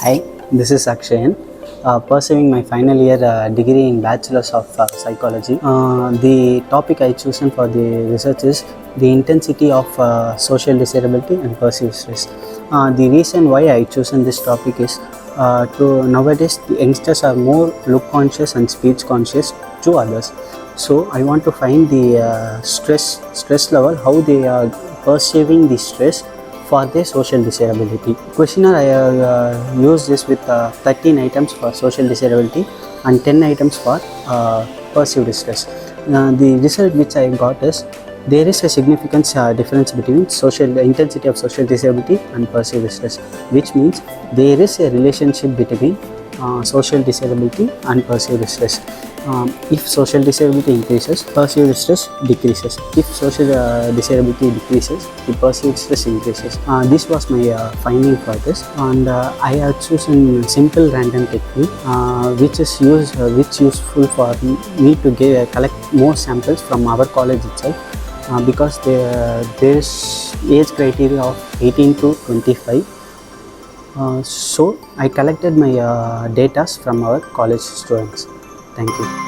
Hi, this is AKSHAYAN, pursuing my final year degree in Bachelor's of Psychology. The topic I chosen for the research is the intensity of social desirability and perceived stress. The reason why I chosen this topic is nowadays the youngsters are more look conscious and speech conscious to others. So I want to find the stress level, how they are perceiving the stress for their social desirability. Questionnaire I used this with 13 items for social desirability and 10 items for perceived stress. The result which I got is there is a significant difference between social intensity of social desirability and perceived stress, which means there is a relationship between social desirability and perceived stress. If social desirability increases, perceived stress decreases. If social desirability decreases, the perceived stress increases. This was my finding for this, and I have chosen simple random technique, which useful for me to collect more samples from our college itself, because there is age criteria of 18 to 25. So I collected my data from our college students. Thank you.